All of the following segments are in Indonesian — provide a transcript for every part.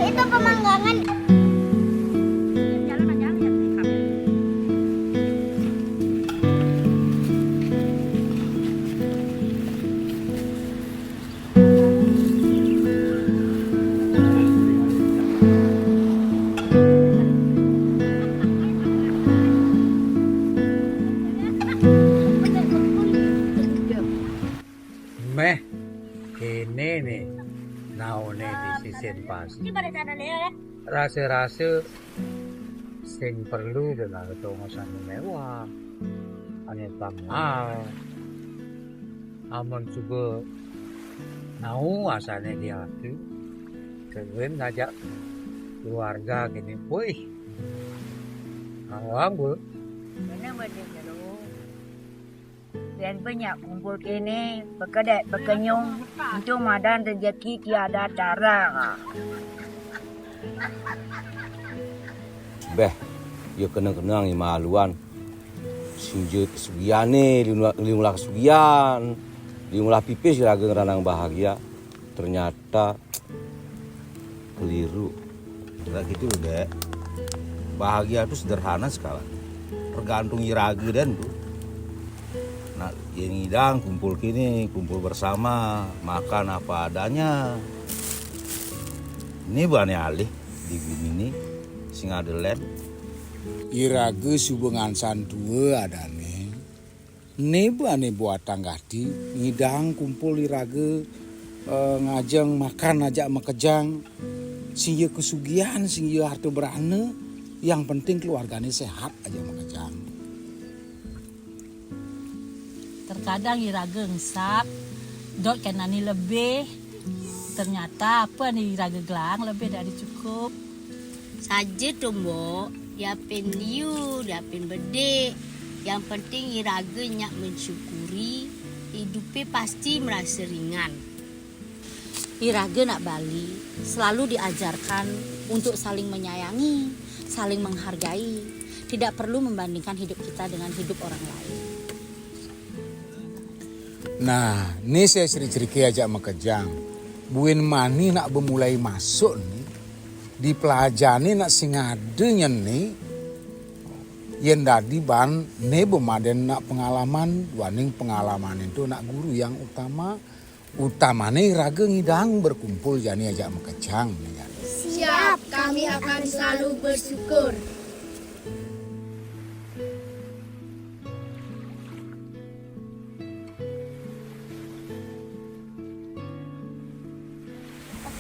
Itu pemanggangan. Meh, ini nih, naone di sisen pas. Rasa-rasa sing perlu dengan ketongosan mewah, ane mahal. Amun coba nau asalnya dia tu, keren ngajak keluarga gini, wih, awang bu. Dan banyak kumpul kini, berkedek, berkenyung, untuk madan rezeki tiada tara. Beh, dia kenang-kenang ni maluan. Sinjut kesugian ni, limulah kesugian. Limulah pipis raga ngeranang bahagia. Ternyata keliru. Tidak gitu loh, Dek. Bahagia itu sederhana sekali. Tergantung iraga dan tuh. Nah, yang ngidang kumpul kini, kumpul bersama, makan apa adanya. Ini bukannya alih di bumi ini, sing ada land. Iraga subengan dua ada nih. Ini bukannya buat tanggati, ngidang kumpul iraga ngajeng makan ajak makejang. Sing ye kesugihan, sing ye harta berane, yang penting keluarganya sehat aja makejang. Terkadang iraga ngesak, dot kenani lebih, ternyata apa nih iraga gelang lebih dari cukup. Saja tuh mbok, diapin liu, diapin bedek. Yang penting iraga nyak mensyukuri, hidupnya pasti merasa ringan. Iraga nak Bali selalu diajarkan untuk saling menyayangi, saling menghargai, tidak perlu membandingkan hidup kita dengan hidup orang lain. Nah, ini saya ciri-ciri ajak makejang. Buin mani nak bermulai masuk nih. Dipelajani nak singadenya nih. Yang dadi ban nih bemaden nak pengalaman. Waning pengalaman itu nak guru yang utama. Utamanya raga ngidang berkumpul jani ajak makejang. Siap, kami akan selalu bersyukur.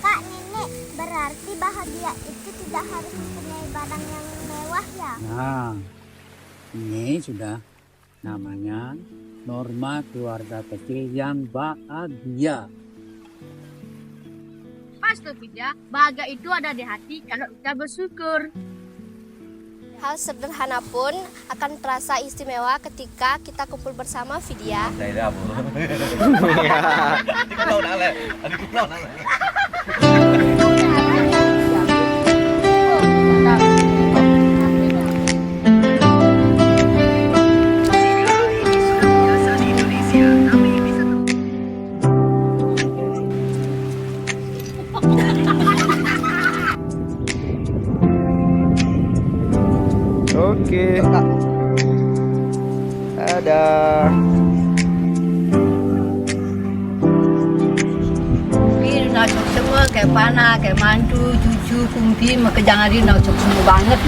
Kak, Nenek, berarti bahagia itu tidak harus mempunyai barang yang mewah ya? Nah, ini sudah namanya norma keluarga kecil yang bahagia. Pas tuh Vidya, bahagia itu ada di hati kalau kita bersyukur. Hal sederhana pun akan terasa istimewa ketika kita kumpul bersama Vidya. Saya dah bu. Adik kau nak le, adik kau nak le. Oke. Dadah. Ini nak semua kayak panah, kayak mantu, cucu, kumpi, makejang hari nak semua banget.